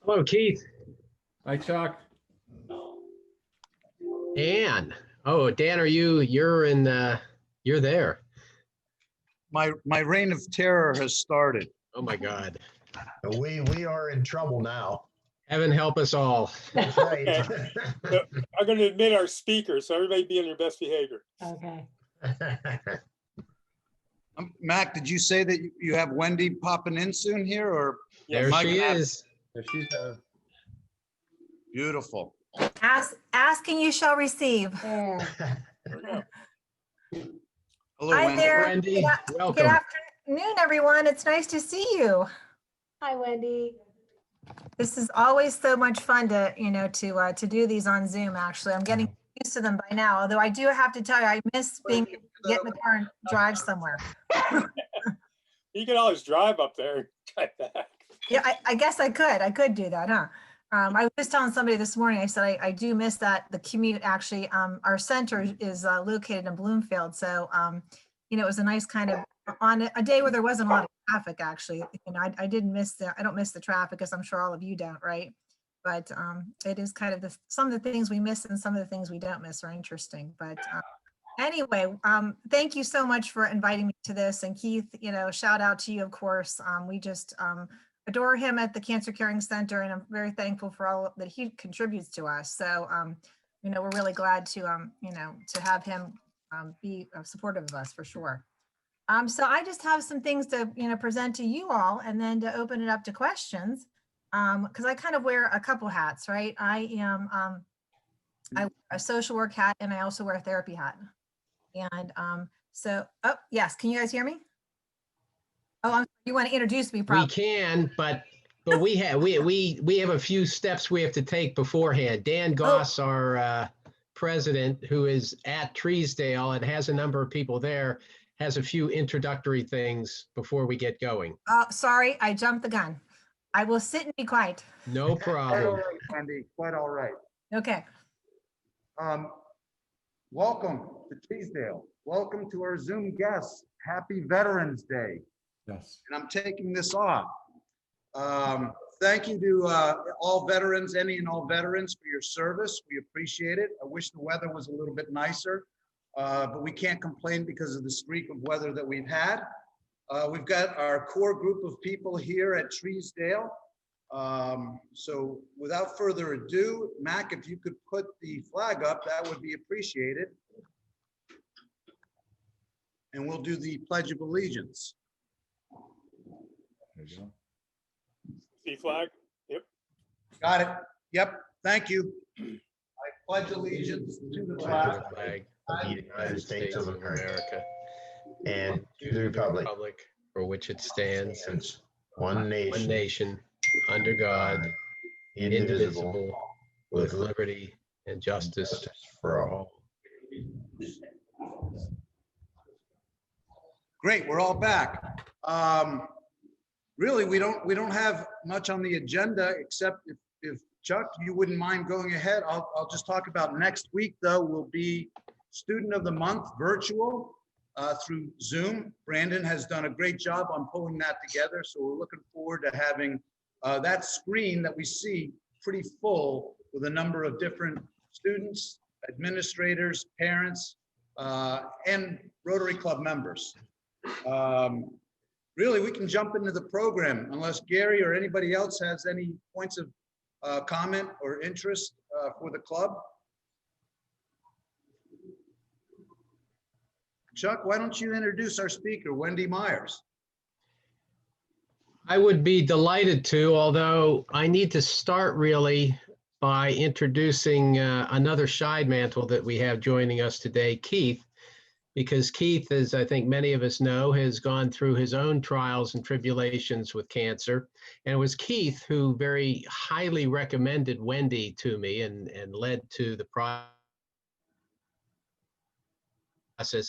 Hello, Keith. Hi, Chuck. Dan. Oh, Dan, you're there. My reign of terror has started. Oh my God. We are in trouble now. Heaven help us all. That's right. So I'm going to admit our speaker, so everybody be on your best behavior. Okay. Mac, did you say that you have Wendy popping in soon here, or? There Mike, she is. There she's Beautiful. Ask and you shall receive. There we go. Hello, Hi Wendy. there. Wendy, Good welcome. afternoon, everyone. It's nice to see you. Hi, Wendy. This is always so much fun to do these on Zoom. Actually, I'm getting used to them by now. Although I do have to tell you, I miss being get in the car and drive somewhere. You can always drive up there and drive back. Yeah, I guess I could. I could do that, huh? I was just telling somebody this morning, I said, I do miss that, the commute actually. Our center is located in Bloomfield. So, it was a nice kind of, on a day where there wasn't a lot of traffic, actually. I didn't miss I don't miss the traffic, as I'm sure all of you don't, right? But it is kind of some of the things we miss and some of the things we don't miss are interesting. But anyway, thank you so much for inviting me to this. And Keith, shout out to you, of course. We just adore him at the Cancer Caring Center, and I'm very thankful for all that he contributes to us. So, we're really glad to have him be supportive of us for sure. So I just have some things to, present to you all, and then to open it up to questions, because I kind of wear a couple hats, right? I wear a social work hat, and I also wear a therapy hat. And oh, yes, can you guys hear me? Oh, you want to introduce me, probably. We can, but we have a few steps we have to take beforehand. Dan Goss, our president, who is at Treesdale and has a number of people there, has a few introductory things before we get going. Sorry, I jumped the gun. I will sit and be quiet. No Quite problem. all right, Wendy. Quite all right. Okay. Welcome to Teesdale. Welcome to our Zoom guests. Happy Veterans Day. Yes. And I'm taking this off. Thank you to all veterans, any and all veterans, for your service. We appreciate it. I wish the weather was a little bit nicer, but we can't complain because of the streak of weather that we've had. We've got our core group of people here at Treesdale. So without further ado, Mac, if you could put the flag up, that would be appreciated. And we'll do the Pledge of Allegiance. There you go. See flag? Yep. Got it. Yep. Thank you. I pledge allegiance to the flag Of the United States of America And to the republic for which it stands, stands one one nation, nation, under God, indivisible, with liberty and justice for all. Great, we're all back. Really, we don't have much on the agenda, except if Chuck, you wouldn't mind going ahead. I'll just talk about next week, though, will be Student of the Month virtual through Zoom. Brandon has done a great job on pulling that together, so we're looking forward to having that screen that we see pretty full with a number of different students, administrators, parents, and Rotary Club members. Really, we can jump into the program unless Gary or anybody else has any points of comment or interest for the club. Chuck, why don't you introduce our speaker, Wendy Myers? I would be delighted to, although I need to start really by introducing another Shide Mantle that we have joining us today, Keith, because Keith, as I think many of us know, has gone through his own trials and tribulations with cancer. And it was Keith who very highly recommended Wendy to me and led to the process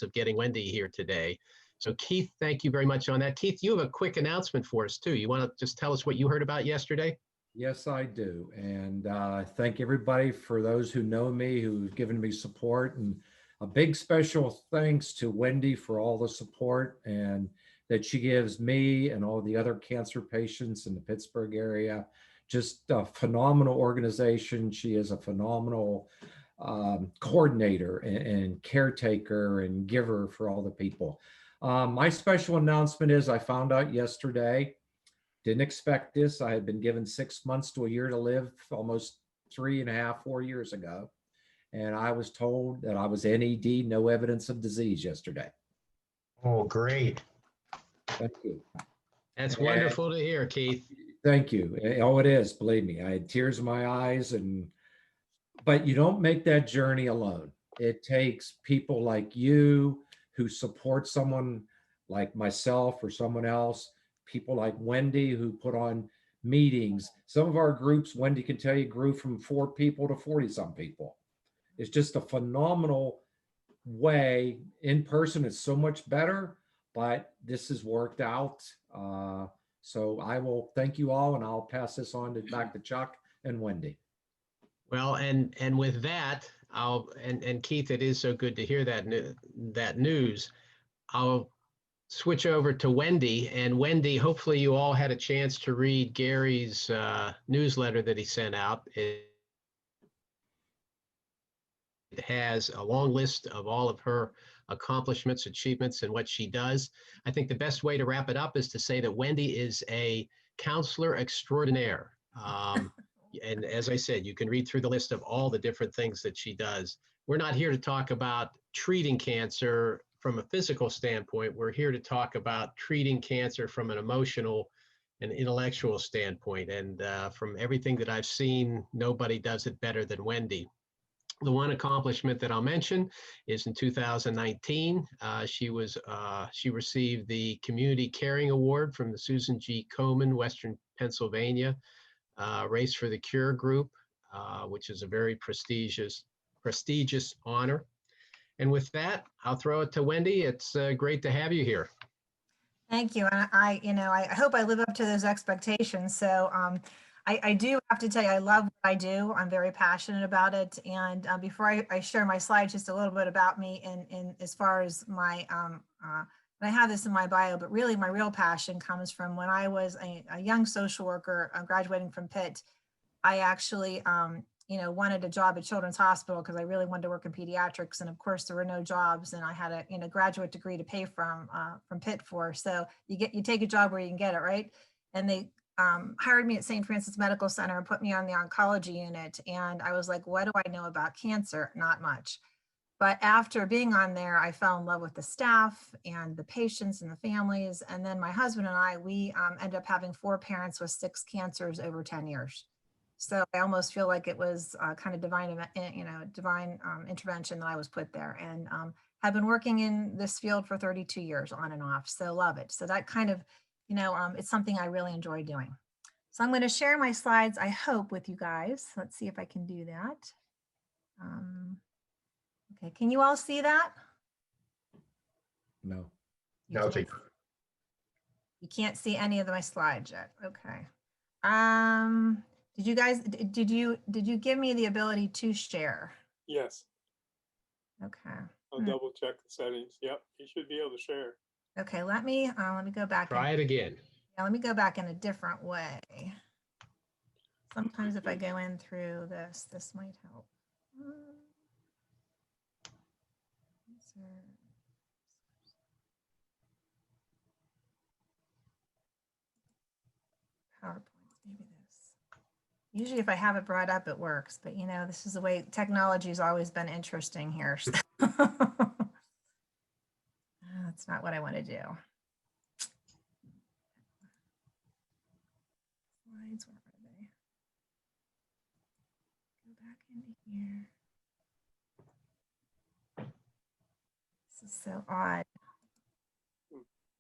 of getting Wendy here today. So Keith, thank you very much on that. Keith, you have a quick announcement for us too. You want to just tell us what you heard about yesterday? Yes, I do. And thank everybody for those who know me, who've given me support, and a big special thanks to Wendy for all the support and that she gives me and all the other cancer patients in the Pittsburgh area. just a phenomenal organization. She is a phenomenal coordinator and caretaker and giver for all the people. My special announcement is I found out yesterday, didn't expect this. I had been given 6 months to a year to live almost 3.5, 4 years ago. And I was told that I was NED, no evidence of disease yesterday. Oh, great. Thank you. That's And- wonderful to hear, Keith. Thank you. Oh, it is. Believe me, I had tears in my eyes, but you don't make that journey alone. It takes people like you who support someone like myself or someone else, people like Wendy who put on meetings. Some of our groups, Wendy can tell you, grew from 4 people to 40 some people. It's just a phenomenal way. In person, it's so much better, but this has worked out. So I will thank you all, and I'll pass this on back to Chuck and Wendy. Well, and with that, and Keith, it is so good to hear that news. I'll switch over to Wendy, and Wendy, hopefully you all had a chance to read Gary's newsletter that he sent out. It has a long list of all of her accomplishments, achievements, and what she does. I think the best way to wrap it up is to say that Wendy is a counselor extraordinaire. And as I said, you can read through the list of all the different things that she does. We're not here to talk about treating cancer from a physical standpoint. We're here to talk about treating cancer from an emotional and intellectual standpoint. And from everything that I've seen, nobody does it better than Wendy. The one accomplishment that I'll mention is in 2019, she received the Community Caring Award from the Susan G. Komen, Western Pennsylvania Race for the Cure group, which is a very prestigious honor. And with that, I'll throw it to Wendy. It's great to have you here. Thank you. And I hope I live up to those expectations. So I do have to tell you, I love what I do. I'm very passionate about it. And before I share my slides, just a little bit about me in as far as my, I have this in my bio, but really my real passion comes from when I was a young social worker graduating from Pitt. I actually, wanted a job at Children's Hospital because I really wanted to work in pediatrics. And of course there were no jobs, and I had a graduate degree to pay from Pitt for. So you take a job where you can get it, right? And they hired me at St. Francis Medical Center and put me on the oncology unit. And I was like, what do I know about cancer? Not much. But after being on there, I fell in love with the staff and the patients and the families. And then my husband and I, we ended up having 4 parents with 6 cancers over 10 years. So I almost feel like it was kind of divine intervention that I was put there, and have been working in this field for 32 years on and off. So love it. So that kind of, it's something I really enjoy doing. So I'm going to share my slides, I hope, with you guys. Let's see if I can do that. Okay, can you all see that? No. You No, can't- You can't see any of my slides yet. Okay. Did you guys, did you give me the ability to share? Yes, Okay. I'll double check the settings. Yep, you should be able to share. Okay, let me go back. Try it again. Yeah, let me go back in a different way. Sometimes if I go in through this might help. PowerPoint, maybe this. Usually if I have it brought up, it works, but this is the way technology has always been interesting here. So. That's not what I want to do. Slides, where are they? Go back into here. This is so odd.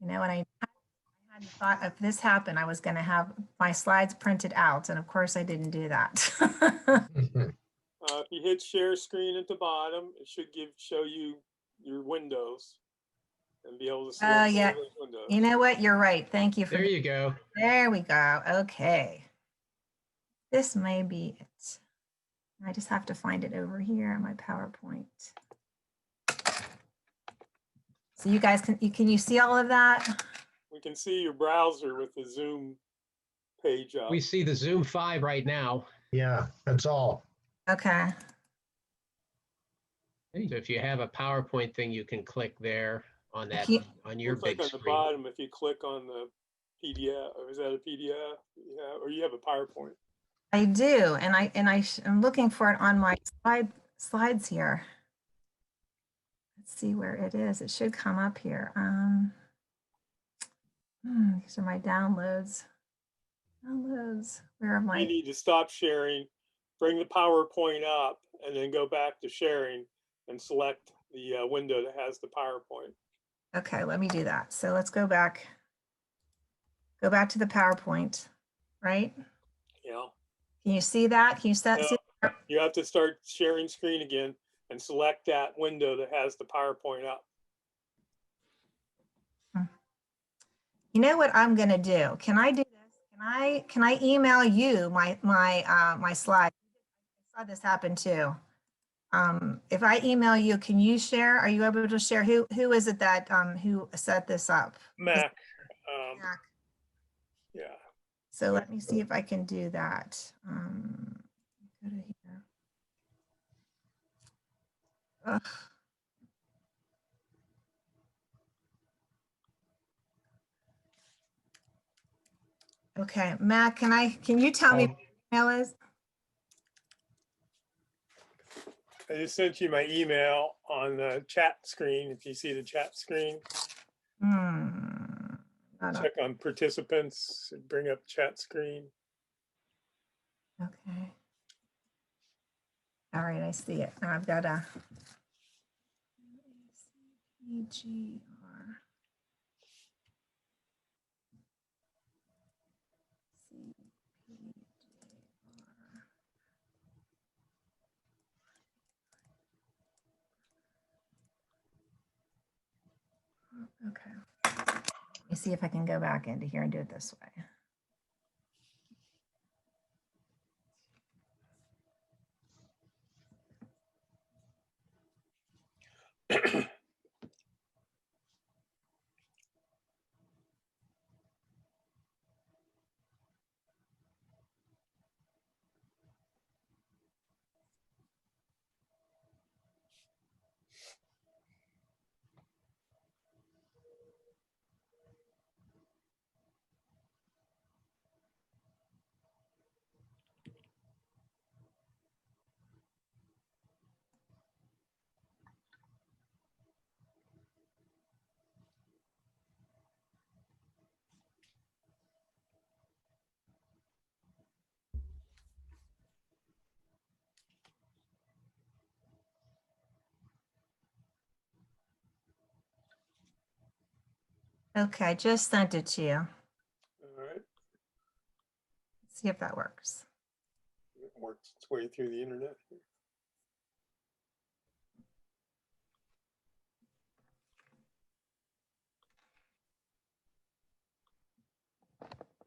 And I had thought if this happened, I was going to have my slides printed out. And of course I didn't do that. If you hit share screen at the bottom, it should show you your windows and be able to see yeah. those windows. You know what? You're right. Thank you for There you go. There we go. Okay. This may be it. I just have to find it over here in my PowerPoint. So you guys can you see all of that? We can see your browser with the Zoom page up. We see the Zoom 5 right now. Yeah, that's all. Okay. So if you have a PowerPoint thing, you can click there on that, Keep- on your Looks like big on the screen. bottom, if you click on the PDF, or is that a PDF? Yeah, or you have a PowerPoint. I do, and I'm looking for it on my slides here. Let's see where it is. It should come up here. These are my downloads. Downloads. Where are You my? need to stop sharing, bring the PowerPoint up, and then go back to sharing and select the window that has the PowerPoint. Okay, let me do that. So let's go back. Go back to the PowerPoint, right? Yeah. Can you see that? Can you see? No, you have to start sharing screen again and select that window that has the PowerPoint up. You know what I'm going to do? Can I do this? Can I email you my slide? I saw this happen too. If I email you, can you share? Are you able to share? Who is it that who set this up? Mac. Mac. Yeah. So let me see if I can do that. Go to here. Ugh. Okay, Mac, can you tell me what your email is? I just sent you my email on the chat screen. If you see the chat screen, check on participants, bring up chat screen. Okay. All right, I see it. Now I've got a CPGR. Okay. Let me see if I can go back into here and do it this way. Okay, I just sent it to you. All right. Let's see if that works. It works its way through the internet.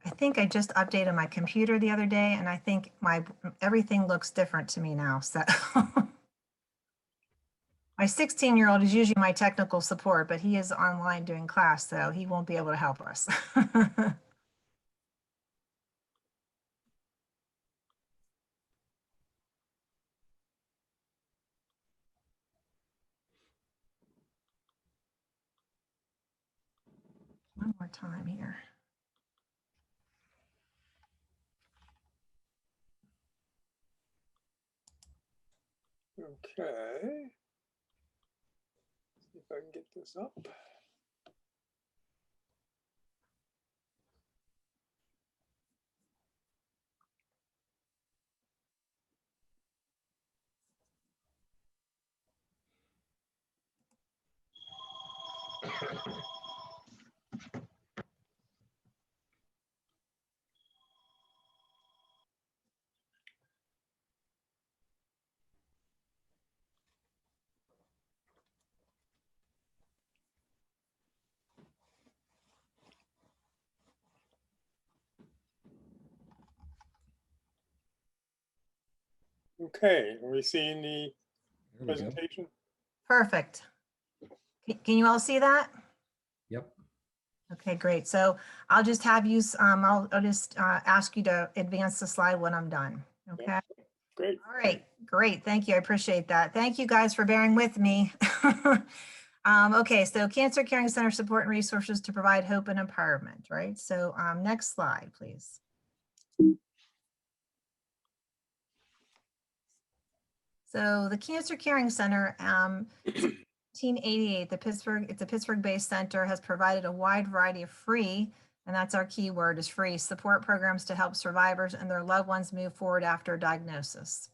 I think I just updated my computer the other day, and I think everything looks different to me now. So my 16-year-old is usually my technical support, but he is online doing class, so he won't be able to help us. One more time here. Okay. See if I can get this up. Okay, are we seeing the There we go. presentation? Perfect. Can you all see that? Yep. Okay, great. So I'll just have you, I'll just ask you to advance the slide when I'm done. Okay. Great. All right, great. Thank you. I appreciate that. Thank you guys for bearing with me. Okay, so Cancer Caring Center support and resources to provide hope and empowerment, right? So next slide, please. So the Cancer Caring Center, 1988, it's a Pittsburgh-based center, has provided a wide variety of free, and that's our key word, is free, support programs to help survivors and their loved ones move forward after a diagnosis.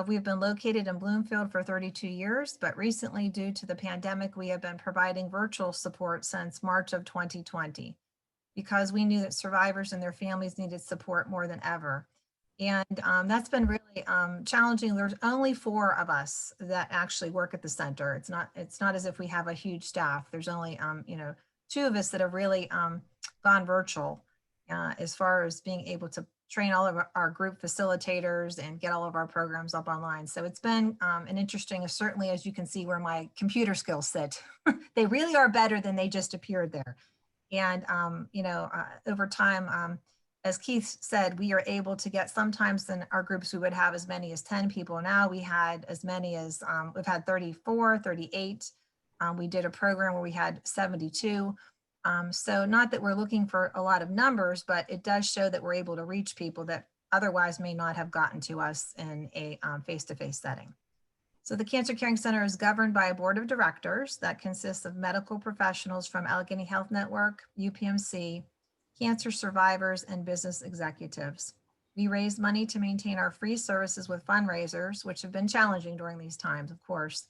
We've been located in Bloomfield for 32 years, but recently, due to the pandemic, we have been providing virtual support since March of 2020 because we knew that survivors and their families needed support more than ever. And that's been really challenging. There's only 4 of us that actually work at the center. It's not as if we have a huge staff. There's only 2 of us that have really gone virtual as far as being able to train all of our group facilitators and get all of our programs up online. So it's been an interesting, certainly as you can see where my computer skills sit, they really are better than they just appeared there. And, over time, as Keith said, we are able to get, sometimes in our groups, we would have as many as 10 people. Now we had as many as, we've had 34, 38. We did a program where we had 72. So not that we're looking for a lot of numbers, but it does show that we're able to reach people that otherwise may not have gotten to us in a face-to-face setting. So the Cancer Caring Center is governed by a board of directors that consists of medical professionals from Allegheny Health Network, UPMC, cancer survivors, and business executives. We raise money to maintain our free services with fundraisers, which have been challenging during these times, of course,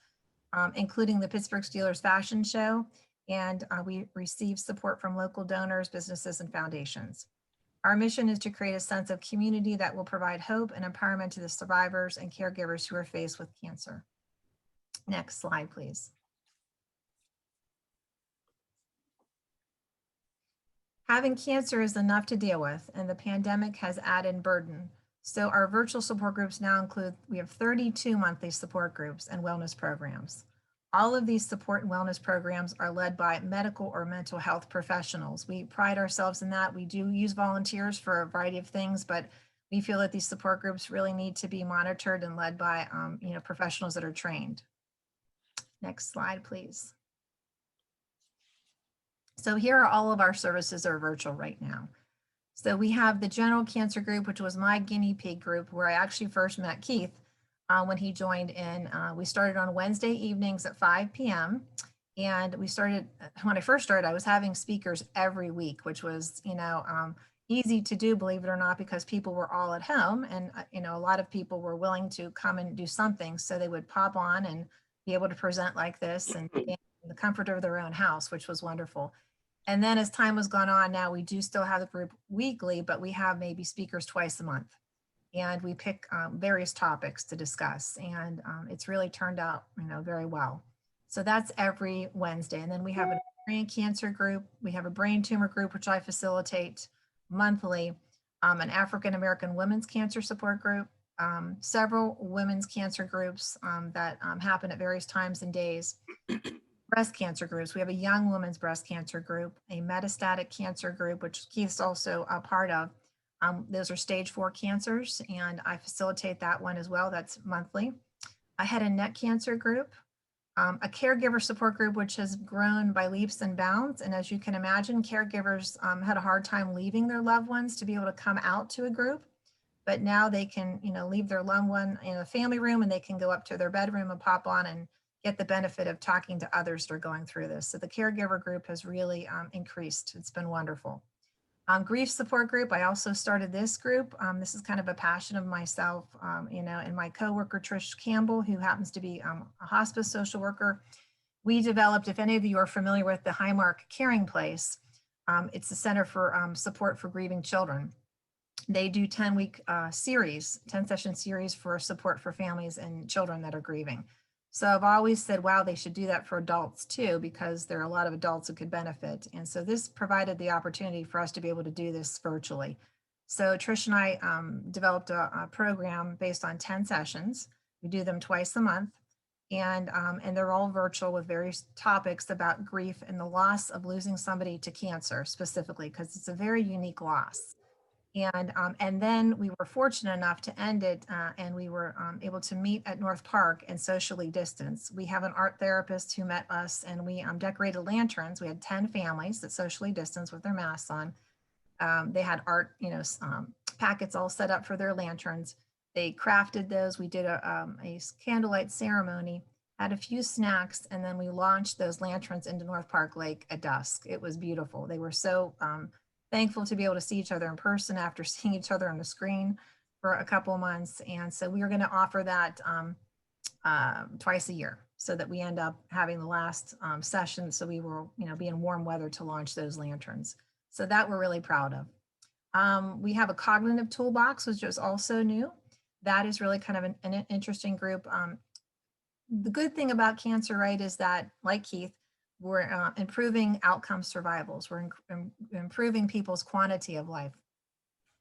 including the Pittsburgh Steelers Fashion Show, and we receive support from local donors, businesses, and foundations. Our mission is to create a sense of community that will provide hope and empowerment to the survivors and caregivers who are faced with cancer. Next slide, please. Having cancer is enough to deal with, and the pandemic has added burden. So our virtual support groups now include, we have 32 monthly support groups and wellness programs. All of these support and wellness programs are led by medical or mental health professionals. We pride ourselves in that. We do use volunteers for a variety of things, but we feel that these support groups really need to be monitored and led by professionals that are trained. Next slide, please. So here are all of our services that are virtual right now. So we have the general cancer group, which was my guinea pig group, where I actually first met Keith when he joined in. We started on Wednesday evenings at 5 p.m. And we started, when I first started, I was having speakers every week, which was, easy to do, believe it or not, because people were all at home and, a lot of people were willing to come and do something. So they would pop on and be able to present like this and in the comfort of their own house, which was wonderful. And then as time has gone on, now we do still have the group weekly, but we have maybe speakers twice a month. And we pick various topics to discuss. And it's really turned out, very well. So that's every Wednesday. And then we have a brain cancer group. We have a brain tumor group, which I facilitate monthly, an African-American women's cancer support group, several women's cancer groups that happen at various times and days. Breast cancer groups. We have a young women's breast cancer group, a metastatic cancer group, which Keith's also a part of. Those are stage 4 cancers, and I facilitate that one as well. That's monthly. I had a neck cancer group, a caregiver support group, which has grown by leaps and bounds. And as you can imagine, caregivers had a hard time leaving their loved ones to be able to come out to a group. But now they can, leave their loved one in a family room and they can go up to their bedroom and pop on and get the benefit of talking to others that are going through this. So the caregiver group has really increased. It's been wonderful. Grief support group, I also started this group. This is kind of a passion of myself, and my coworker, Trish Campbell, who happens to be a hospice social worker. We developed, if any of you are familiar with the Highmark Caring Place, it's the Center for Support for Grieving Children. They do 10-week series, 10-session series for support for families and children that are grieving. So I've always said, wow, they should do that for adults too, because there are a lot of adults who could benefit. And so this provided the opportunity for us to be able to do this virtually. So Trish and I developed a program based on 10 sessions. We do them twice a month. And they're all virtual with various topics about grief and the loss of losing somebody to cancer specifically, because it's a very unique loss. And then we were fortunate enough to end it, and we were able to meet at North Park and socially distance. We have an art therapist who met us, and we decorated lanterns. We had 10 families that socially distanced with their masks on. They had art, packets all set up for their lanterns. They crafted those. We did a candlelight ceremony, had a few snacks, and then we launched those lanterns into North Park Lake at dusk. It was beautiful. They were so thankful to be able to see each other in person after seeing each other on the screen for a couple of months. And so we are going to offer that twice a year so that we end up having the last session. So we will, be in warm weather to launch those lanterns. So that we're really proud of. We have a cognitive toolbox, which is also new. That is really kind of an interesting group. The good thing about cancer, right, is that, like Keith, we're improving outcome survivals. We're improving people's quantity of life.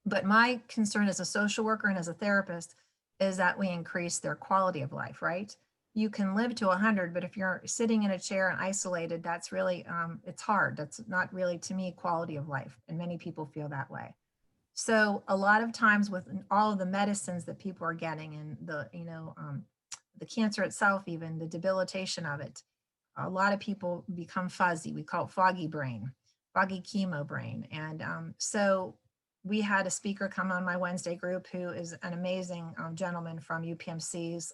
But my concern as a social worker and as a therapist is that we increase their quality of life, right? You can live to 100, but if you're sitting in a chair and isolated, that's really, it's hard. That's not really, to me, quality of life. And many people feel that way. So a lot of times with all of the medicines that people are getting and the cancer itself, even the debilitation of it, a lot of people become fuzzy. We call it foggy brain, foggy chemo brain. And so we had a speaker come on my Wednesday group who is an amazing gentleman from UPMC's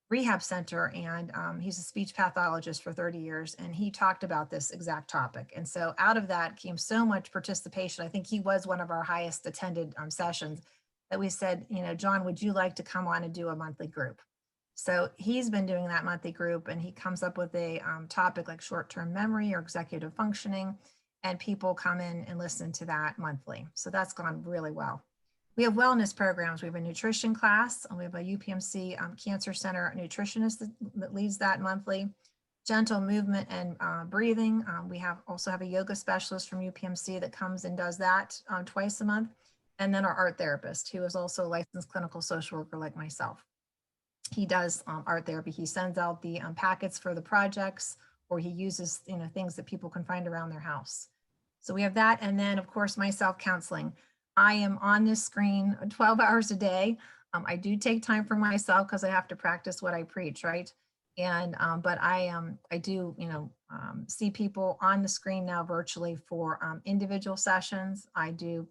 rehab center. And he's a speech pathologist for 30 years. And he talked about this exact topic. And so out of that came so much participation. I think he was one of our highest attended sessions that we said, John, would you like to come on and do a monthly group? So he's been doing that monthly group, and he comes up with a topic like short-term memory or executive functioning, and people come in and listen to that monthly. So that's gone really well. We have wellness programs. We have a nutrition class, and we have a UPMC Cancer Center nutritionist that leads that monthly. Gentle movement and breathing. We also have a yoga specialist from UPMC that comes and does that twice a month. And then our art therapist, who is also a licensed clinical social worker like myself. He does art therapy. He sends out the packets for the projects, or he uses things that people can find around their house. So we have that. And then of course, my self-counseling. I am on this screen 12 hours a day. I do take time for myself because I have to practice what I preach, right? And but I do see people on the screen now virtually for individual sessions. I do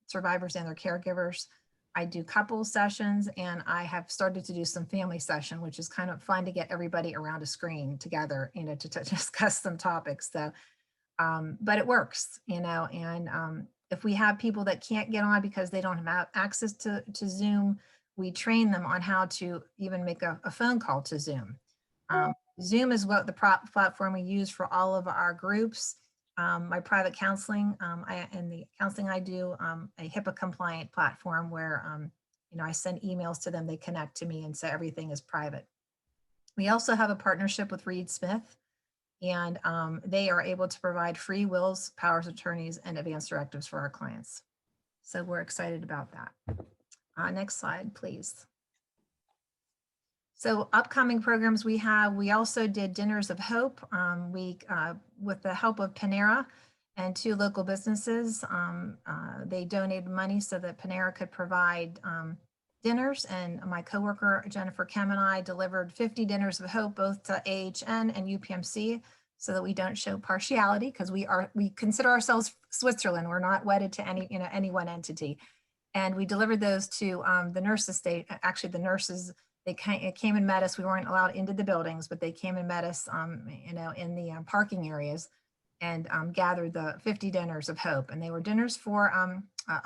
survivors and their caregivers. I do couple sessions, and I have started to do some family session, which is kind of fun to get everybody around a screen together, to discuss some topics. So, but it works, and if we have people that can't get on because they don't have access to Zoom, we train them on how to even make a phone call to Zoom. Zoom is what the platform we use for all of our groups. My private counseling, and the counseling I do, a HIPAA compliant platform where, I send emails to them, they connect to me, and so everything is private. We also have a partnership with Reed Smith, and they are able to provide free wills, powers of attorneys, and advance directives for our clients. So we're excited about that. Next slide, please. So upcoming programs we have, we also did Dinners of Hope. With the help of Panera and 2 local businesses, they donated money so that Panera could provide dinners. And my coworker, Jennifer Kem, and I delivered 50 Dinners of Hope, both to AHN and UPMC, so that we don't show partiality, because we consider ourselves Switzerland. We're not wedded to any one entity. And we delivered those to the nurses. The nurses, they came and met us. We weren't allowed into the buildings, but they came and met us, in the parking areas, and gathered the 50 Dinners of Hope. And they were dinners for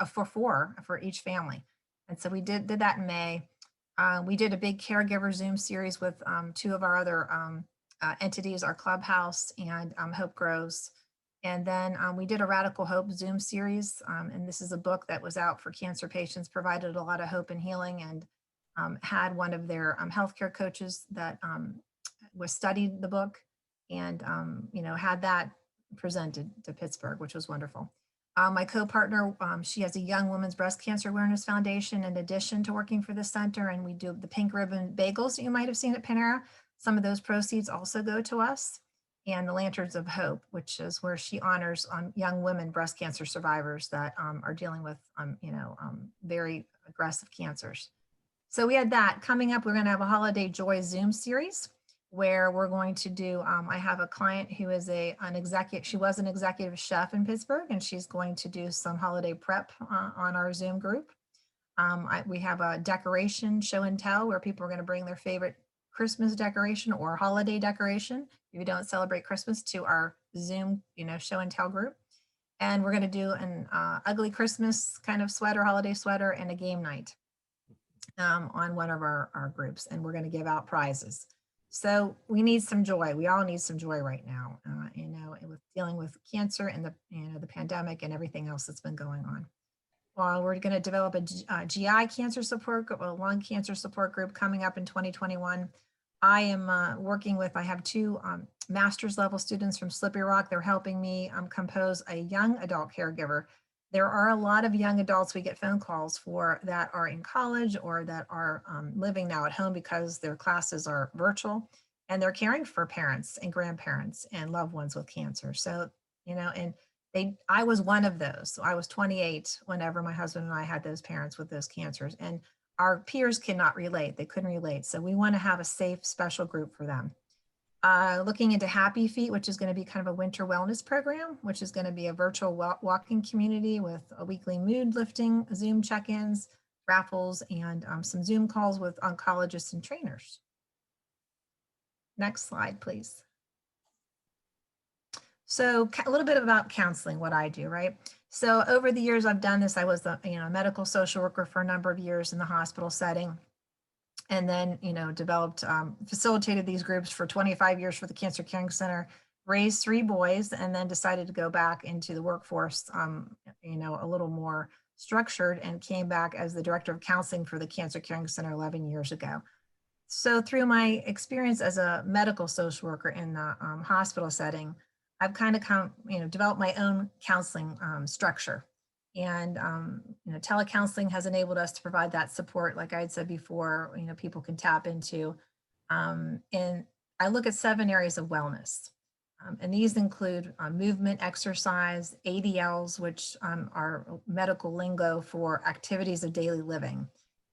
4 for each family. And so we did that in May. We did a big caregiver Zoom series with 2 of our other entities, our Clubhouse and Hope Grows. And then we did a Radical Hope Zoom series. And this is a book that was out for cancer patients, provided a lot of hope and healing, and had one of their healthcare coaches that was studied the book, and had that presented to Pittsburgh, which was wonderful. My co-partner, she has a Young Women's Breast Cancer Awareness Foundation in addition to working for the center, and we do the pink ribbon bagels that you might have seen at Panera. Some of those proceeds also go to us. And the Lanterns of Hope, which is where she honors young women breast cancer survivors that are dealing with, very aggressive cancers. So we had that. Coming up, we're going to have a Holiday Joy Zoom series where we're going to do, I have a client who is an executive, she was an executive chef in Pittsburgh, and she's going to do some holiday prep on our Zoom group. We have a decoration show and tell where people are going to bring their favorite Christmas decoration or holiday decoration, if you don't celebrate Christmas, to our Zoom, show and tell group. And we're going to do an ugly Christmas kind of sweater, holiday sweater, and a game night on one of our groups. And we're going to give out prizes. So we need some joy. We all need some joy right now, with dealing with cancer and the pandemic and everything else that's been going on. Well, we're going to develop a GI cancer support group, a lung cancer support group coming up in 2021. I am working with, I have two master's level students from Slippery Rock. They're helping me compose a young adult caregiver. There are a lot of young adults we get phone calls for that are in college or that are living now at home because their classes are virtual, and they're caring for parents and grandparents and loved ones with cancer. So, I was one of those. So I was 28 whenever my husband and I had those parents with those cancers, and our peers cannot relate. They couldn't relate. So we want to have a safe, special group for them. Looking into Happy Feet, which is going to be kind of a winter wellness program, which is going to be a virtual walking community with a weekly mood lifting, Zoom check-ins, raffles, and some Zoom calls with oncologists and trainers. Next slide, please. So a little bit about counseling, what I do, right? So over the years I've done this. I was a medical social worker for a number of years in the hospital setting, and then developed, facilitated these groups for 25 years for the Cancer Caring Center, raised 3 boys, and then decided to go back into the workforce, a little more structured, and came back as the director of counseling for the Cancer Caring Center 11 years ago. So through my experience as a medical social worker in the hospital setting, I've kind of developed my own counseling structure. And telecounseling has enabled us to provide that support, like I had said before, people can tap into. And I look at 7 areas of wellness. And these include movement, exercise, ADLs, which are medical lingo for activities of daily living.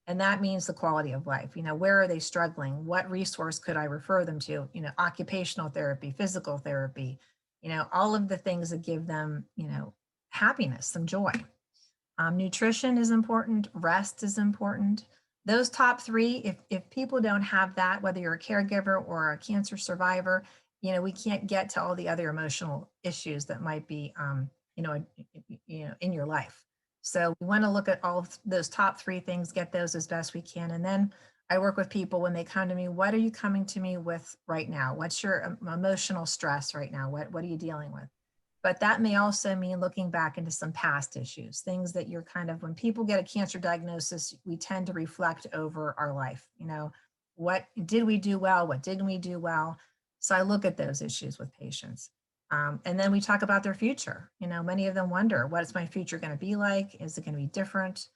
And that means the quality of life. Where are they struggling? What resource could I refer them to? Occupational therapy, physical therapy, all of the things that give them, happiness, some joy. Nutrition is important. Rest is important. Those top 3, if people don't have that, whether you're a caregiver or a cancer survivor, we can't get to all the other emotional issues that might be, in your life. So we want to look at all of those top 3 things, get those as best we can. And then I work with people when they come to me, what are you coming to me with right now? What's your emotional stress right now? What are you dealing with? But that may also mean looking back into some past issues, things that you're when people get a cancer diagnosis, we tend to reflect over our life. What did we do well? What didn't we do well? So I look at those issues with patients. And then we talk about their future. Many of them wonder, what is my future going to be like? Is it going to be different?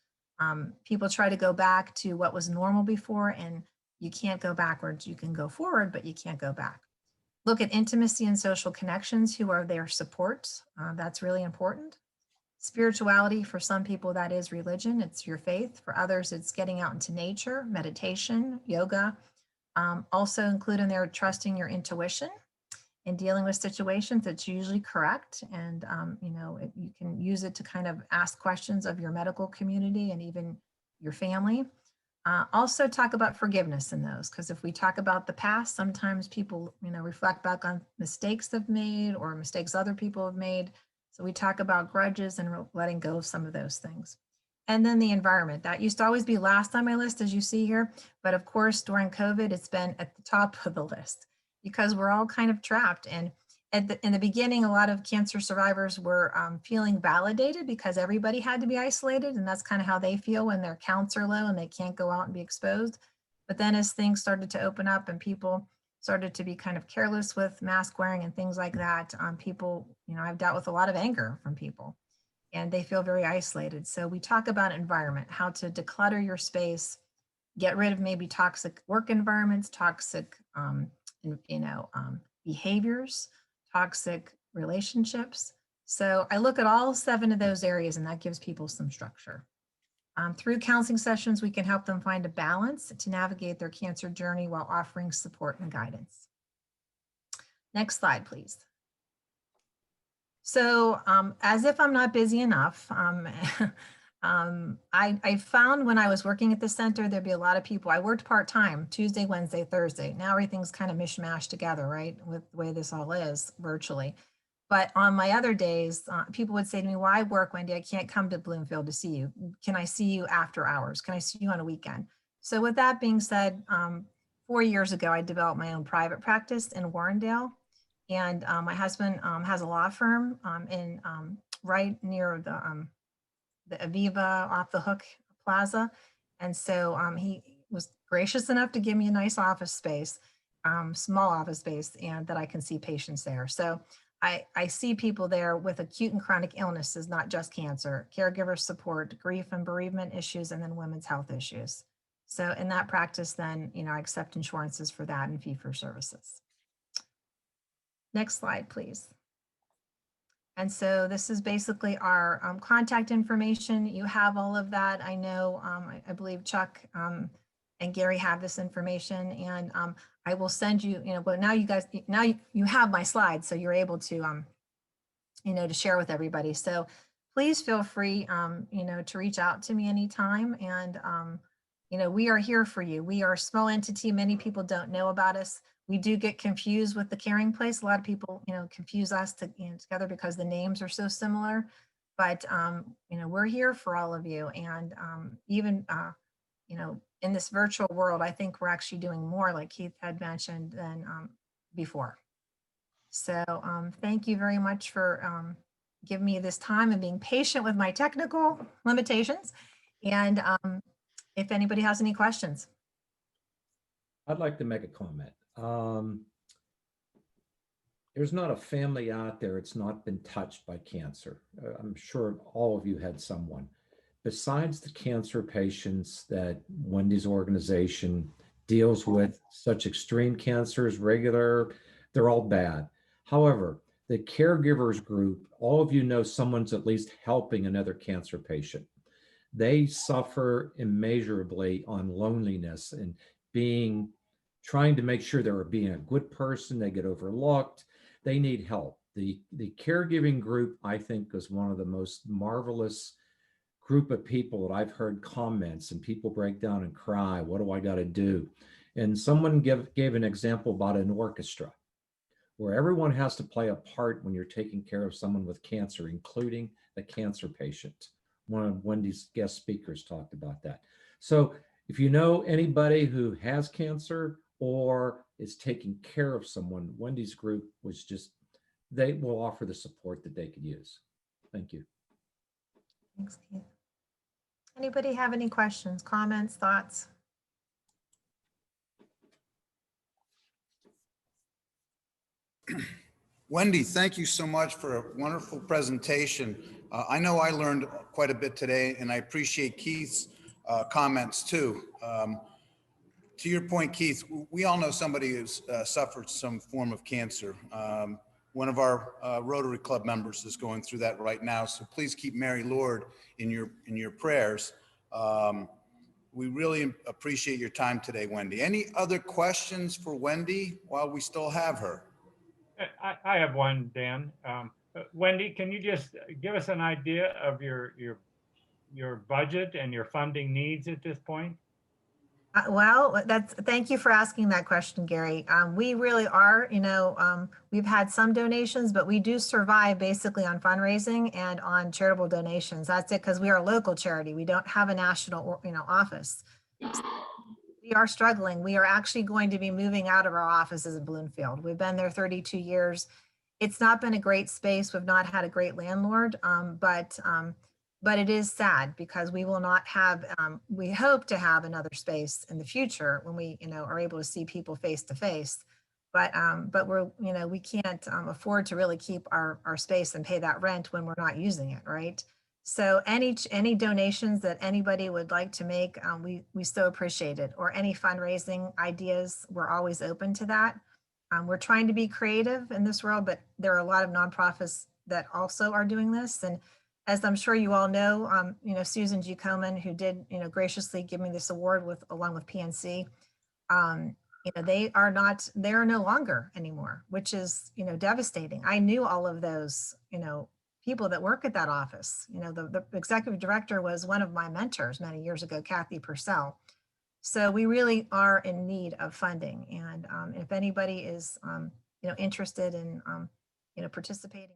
People try to go back to what was normal before, and you can't go backwards. You can go forward, but you can't go back. Look at intimacy and social connections. Who are their supports? That's really important. Spirituality, for some people, that is religion. It's your faith. For others, it's getting out into nature, meditation, yoga. Also include in there trusting your intuition in dealing with situations. That's usually correct. And, you can use it to kind of ask questions of your medical community and even your family. Also talk about forgiveness in those, because if we talk about the past, sometimes people, reflect back on mistakes they've made or mistakes other people have made. So we talk about grudges and letting go of some of those things. And then the environment, that used to always be last on my list, as you see here. But of course, during COVID, it's been at the top of the list because we're all kind of trapped. And in the beginning, a lot of cancer survivors were feeling validated because everybody had to be isolated. And that's kind of how they feel when their counts are low and they can't go out and be exposed. But then as things started to open up and people started to be kind of careless with mask wearing and things like that, people, I've dealt with a lot of anger from people. and they feel very isolated. So we talk about environment, how to declutter your space, get rid of maybe toxic work environments, toxic behaviors, toxic relationships. So I look at all 7 of those areas, and that gives people some structure. Through counseling sessions, we can help them find a balance to navigate their cancer journey while offering support and guidance. Next slide, please. So as if I'm not busy enough, I found when I was working at the center, there'd be a lot of people. I worked part-time, Tuesday, Wednesday, Thursday. Now everything's kind of mishmashed together, right? With the way this all is virtually. But on my other days, people would say to me, why work, Wendy? I can't come to Bloomfield to see you. Can I see you after hours? Can I see you on a weekend? So with that being said, 4 years ago, I developed my own private practice in Warrendale. And my husband has a law firm in right near the Aviva off the Hook Plaza. And so he was gracious enough to give me a nice office space, small office space, and that I can see patients there. So I see people there with acute and chronic illnesses, not just cancer, caregiver support, grief and bereavement issues, and then women's health issues. So in that practice, then, I accept insurances for that and fee for services. Next slide, please. And so this is basically our contact information. You have all of that. I know, I believe Chuck and Gary have this information, and I will send you, but now you have my slides, so you're able to, to share with everybody. So please feel free, to reach out to me anytime. And, we are here for you. We are a small entity. Many people don't know about us. We do get confused with the Caring Place. A lot of people, confuse us together because the names are so similar. But, we're here for all of you. And even, in this virtual world, I think we're actually doing more, like Keith had mentioned, than before. So thank you very much for giving me this time and being patient with my technical limitations. And if anybody has any questions. I'd like to make a comment. There's not a family out there that's not been touched by cancer. I'm sure all of you had someone. Besides the cancer patients that Wendy's organization deals with, such extreme cancers, regular, they're all bad. However, the caregivers group, all of you know someone's at least helping another cancer patient. They suffer immeasurably on loneliness and trying to make sure they're being a good person. They get overlooked. They need help. The caregiving group, I think, is one of the most marvelous group of people that I've heard comments, and people break down and cry. What do I got to do? And someone gave an example about an orchestra where everyone has to play a part when you're taking care of someone with cancer, including the cancer patient. One of Wendy's guest speakers talked about that. So if you know anybody who has cancer or is taking care of someone, Wendy's group they will offer the support that they could use. Thank you. Thanks, Keith. Anybody have any questions, comments, thoughts? Wendy, thank you so much for a wonderful presentation. I know I learned quite a bit today, and I appreciate Keith's comments too. To your point, Keith, we all know somebody who's suffered some form of cancer. One of our Rotary Club members is going through that right now, so please keep Mary Lord in your prayers. We really appreciate your time today, Wendy. Any other questions for Wendy while we still have her? I have one, Dan. Wendy, can you just give us an idea of your budget and your funding needs at this point? Well, thank you for asking that question, Gary. We really are, we've had some donations, but we do survive basically on fundraising and on charitable donations. That's it, because we are a local charity. We don't have a national, office. We are struggling. We are actually going to be moving out of our offices in Bloomfield. We've been there 32 years. It's not been a great space. We've not had a great landlord, but it is sad because we will not have, we hope to have another space in the future when we, are able to see people face to face. But we're, we can't afford to really keep our space and pay that rent when we're not using it, right? So any donations that anybody would like to make, we so appreciate it. Or any fundraising ideas, we're always open to that. We're trying to be creative in this world, but there are a lot of nonprofits that also are doing this. And as I'm sure you all know, Susan G. Komen, who did, graciously give me this award along with PNC, they are no longer anymore, which is, devastating. I knew all of those, people that work at that office. The executive director was one of my mentors many years ago, Kathy Purcell. So we really are in need of funding. And if anybody is, interested in, participating.